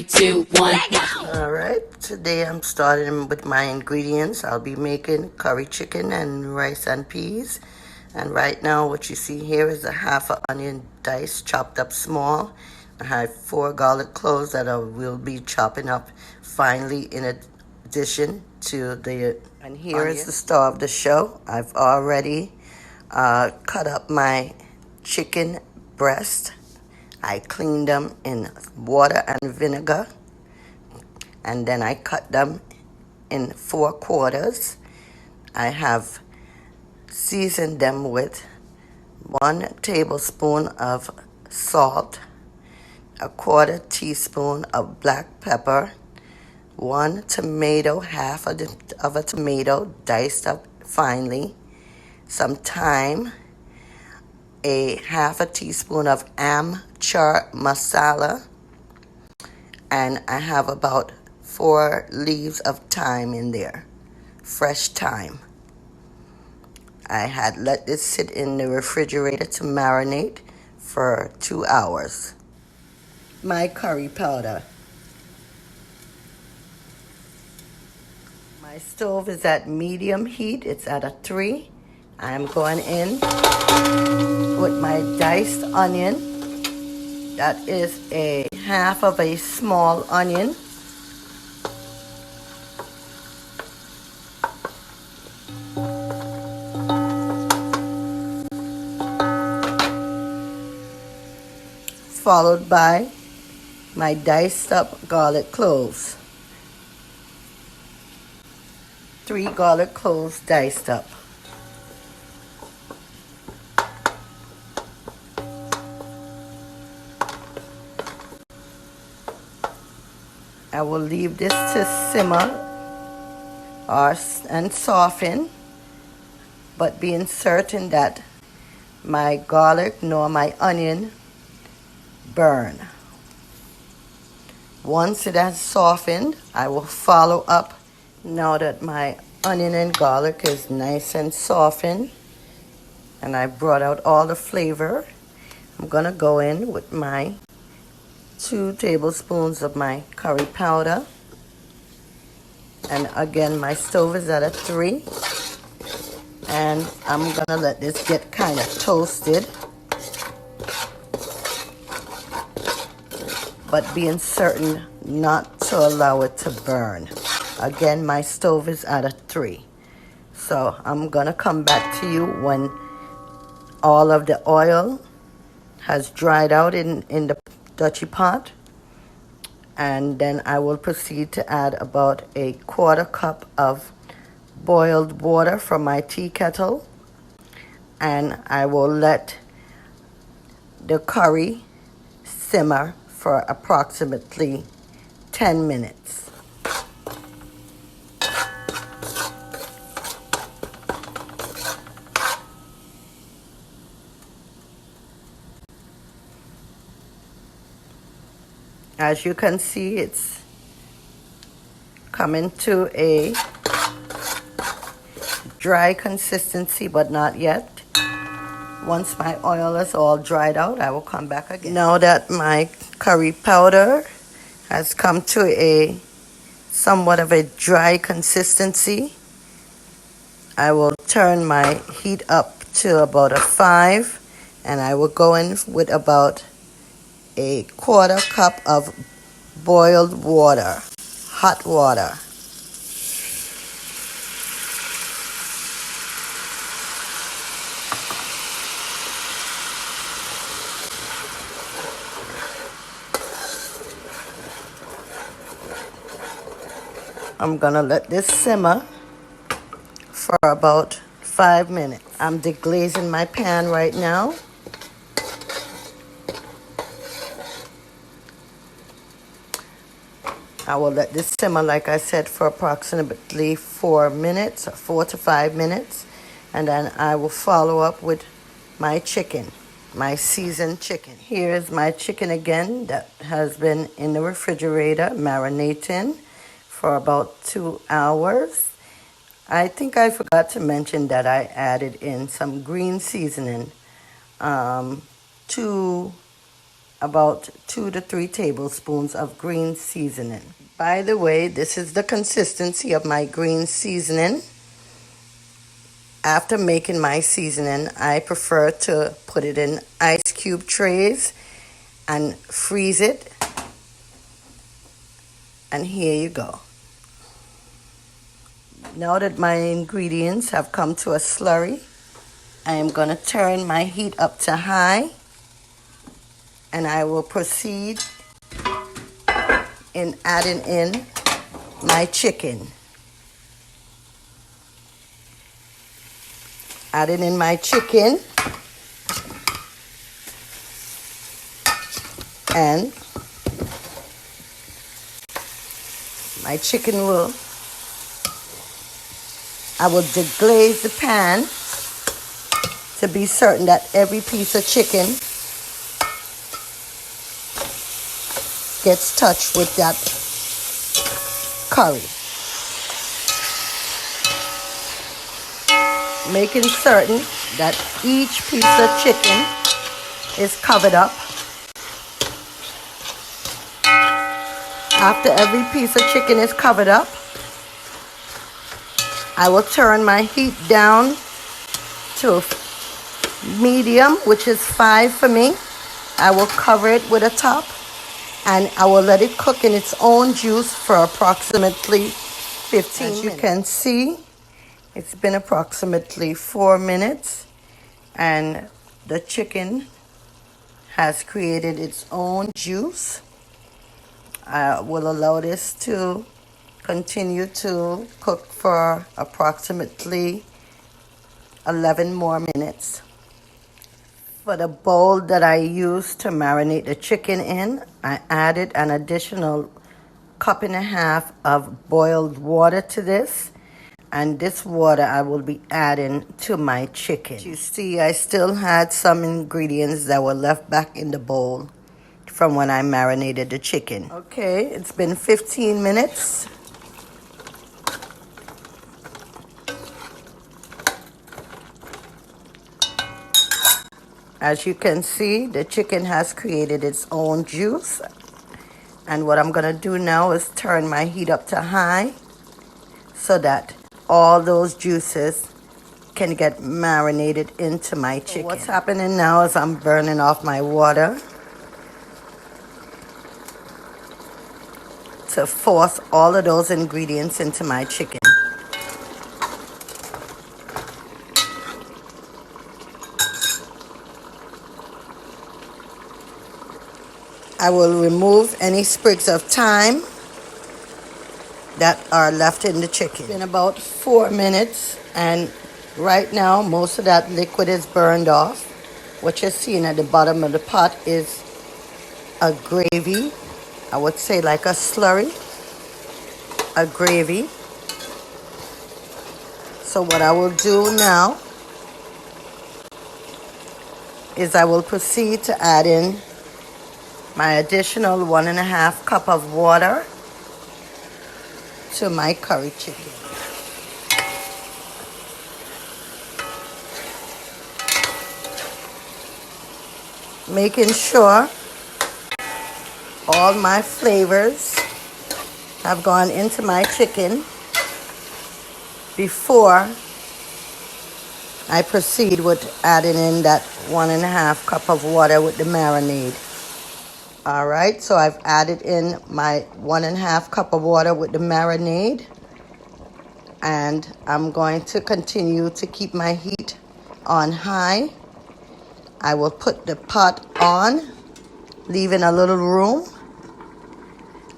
2, 1. Alright, today I'm starting with my ingredients. I'll be making curry chicken and rice and peas. And right now what you see here is a half an onion diced, chopped up small. I have 4 garlic cloves that I will be chopping up finely in addition to the... And here is the star of the show. I've already cut up my chicken breast. I cleaned them in water and vinegar, and then I cut them in 4 quarters. I have seasoned them with 1 tablespoon of salt, a 1/4 teaspoon of black pepper, 1 tomato, half of a tomato diced up finely, some thyme, a half a teaspoon of amchur masala, and I have about 4 leaves of thyme in there, fresh thyme. I had let this sit in the refrigerator to marinate for 2 hours. My curry powder. My stove is at medium heat. It's at a 3. I'm going in with my diced onion. That is a half of a small onion. Followed by my diced up garlic cloves. 3 garlic cloves diced up. I will leave this to simmer and soften, but being certain that my garlic nor my onion burn. Once it has softened, I will follow up. Now that my onion and garlic is nice and softened and I brought out all the flavor, I'm gonna go in with my 2 tablespoons of my curry powder. And again, my stove is at a 3, and I'm gonna let this get kind of toasted, but being certain not to allow it to burn. Again, my stove is at a 3. So I'm gonna come back to you when all of the oil has dried out in the Dutchie pot, and then I will proceed to add about a 1/4 cup of boiled water from my tea kettle, and I will let the curry simmer for approximately 10 minutes. As you can see, it's coming to a dry consistency, but not yet. Once my oil is all dried out, I will come back again. Now that my curry powder has come to a somewhat of a dry consistency, I will turn my heat up to about a 5, and I will go in with about a 1/4 cup of boiled water, hot water. I'm gonna let this simmer for about 5 minutes. I'm deglazing my pan right now. I will let this simmer, like I said, for approximately 4 minutes, 4 to 5 minutes, and then I will follow up with my chicken, my seasoned chicken. Here is my chicken again that has been in the refrigerator marinating for about 2 hours. I think I forgot to mention that I added in some green seasoning, 2 about 2 to 3 tablespoons of green seasoning. By the way, this is the consistency of my green seasoning. After making my seasoning, I prefer to put it in ice cube trays and freeze it. And here you go. Now that my ingredients have come to a slurry, I am going to turn my heat up to high, and I will proceed in adding in my chicken. Adding in my chicken, and my chicken I will deglaze the pan to be certain that every piece of chicken gets touched with that curry. Making certain that each piece of chicken is covered up. After every piece of chicken is covered up, I will turn my heat down to medium, which is 5 for me. I will cover it with a top, and I will let it cook in its own juice for approximately 15 minutes. As you can see, it's been approximately 4 minutes, and the chicken has created its own juice. I will allow this to continue to cook for approximately 11 more minutes. For the bowl that I used to marinate the chicken in, I added an additional 1.5 cups of boiled water to this. And this water I will be adding to my chicken. You see, I still had some ingredients that were left back in the bowl from when I marinated the chicken. Okay, it's been 15 minutes. As you can see, the chicken has created its own juice. And what I'm gonna do now is turn my heat up to high so that all those juices can get marinated into my chicken. So what's happening now is I'm burning off my water to force all of those ingredients into my chicken. I will remove any sprigs of thyme that are left in the chicken. It's been about 4 minutes, and right now most of that liquid is burned off. What you're seeing at the bottom of the pot is a gravy. I would say like a slurry, a gravy. So what I will do now is I will proceed to add in my additional 1.5 cups of water to my curry chicken. Making sure all my flavors have gone into my chicken before I proceed with adding in that 1.5 cups of water with the marinade. All right, so I've added in my 1.5 cups of water with the marinade, and I'm going to continue to keep my heat on high. I will put the pot on, leaving a little room,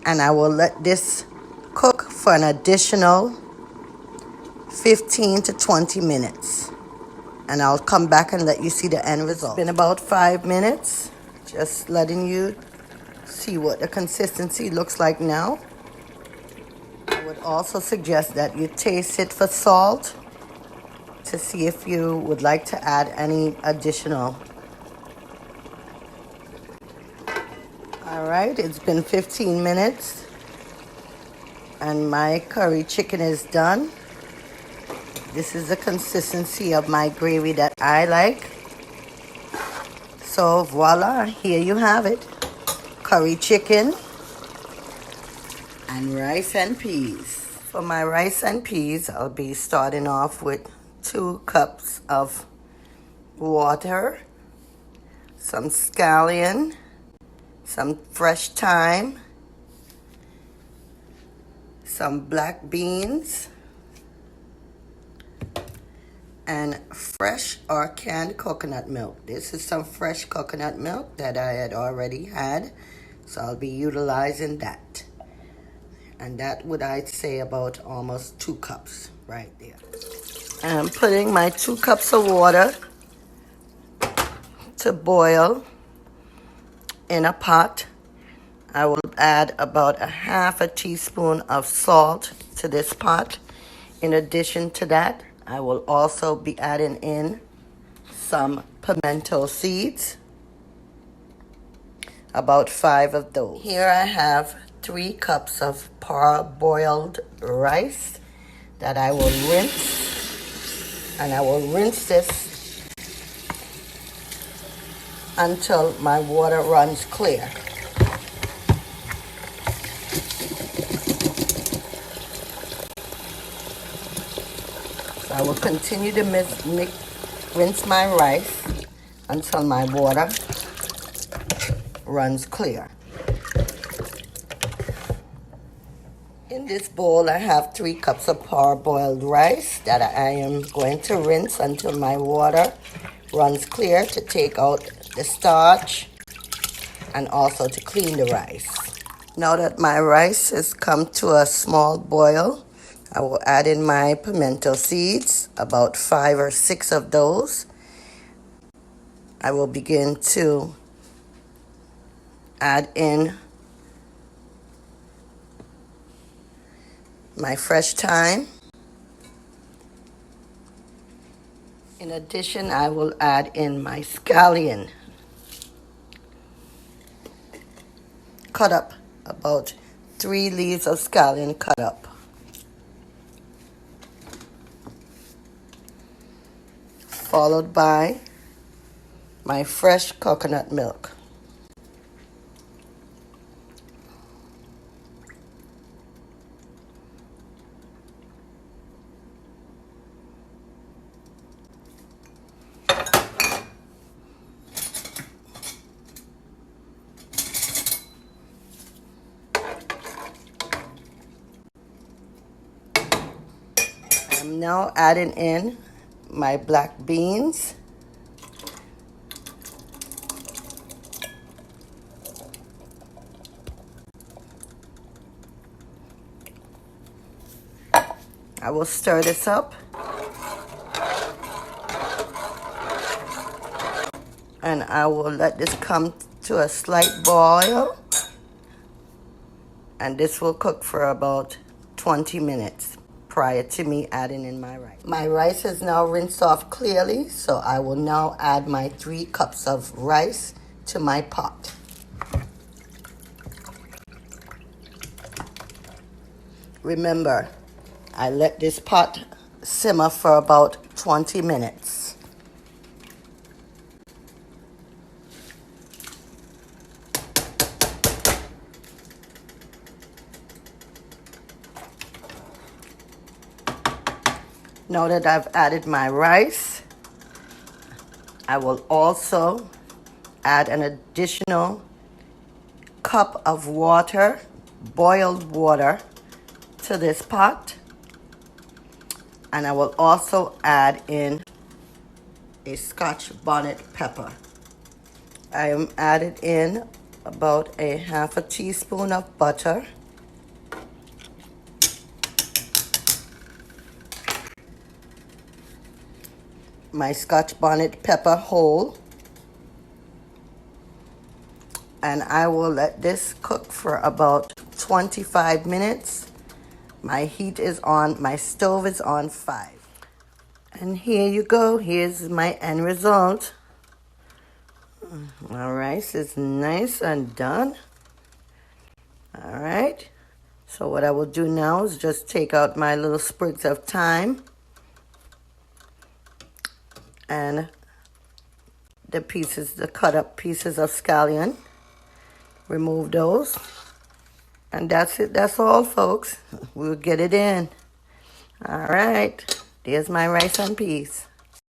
and I will let this cook for an additional 15 to 20 minutes. And I'll come back and let you see the end result. It's been about 5 minutes, just letting you see what the consistency looks like now. I would also suggest that you taste it for salt to see if you would like to add any additional. All right, it's been 15 minutes and my curry chicken is done. This is the consistency of my gravy that I like. So voila, here you have it. Curry chicken and rice and peas. For my rice and peas, I'll be starting off with 2 cups of water, some scallion, some fresh thyme, some black beans, and fresh or canned coconut milk. This is some fresh coconut milk that I had already had, so I'll be utilizing that. And that would, I'd say, about almost 2 cups right there. I'm putting my 2 cups of water to boil in a pot. I will add about a half a teaspoon of salt to this pot. In addition to that, I will also be adding in some pimento seeds, about 5 of those. Here I have 3 cups of parboiled rice that I will rinse, and I will rinse this until my water runs clear. So I will continue to rinse my rice until my water runs clear. In this bowl, I have 3 cups of parboiled rice that I am going to rinse until my water runs clear to take out the starch and also to clean the rice. Now that my rice has come to a small boil, I will add in my pimento seeds, about 5 or 6 of those. I will begin to add in my fresh thyme. In addition, I will add in my scallion, cut up, about 3 leaves of scallion cut up. Followed by my fresh coconut milk. I'm now adding in my black beans, I will stir this up and I will let this come to a slight boil, and this will cook for about 20 minutes prior to me adding in my rice. My rice is now rinsed off clearly, so I will now add my 3 cups of rice to my pot. Remember, I let this pot simmer for about 20 minutes. Now that I've added my rice, I will also add an additional cup of water, boiled water, to this pot. And I will also add in a Scotch bonnet pepper. I am added in about a half a teaspoon of butter. My Scotch bonnet pepper whole, and I will let this cook for about 25 minutes. My heat is on, my stove is on 5. And here you go, here's my end result. My rice is nice and done. All right, so what I will do now is just take out my little sprigs of thyme and the pieces, the cut up pieces of scallion. Remove those. And that's it. That's all, folks. We'll get it in. All right. There's my rice and peas.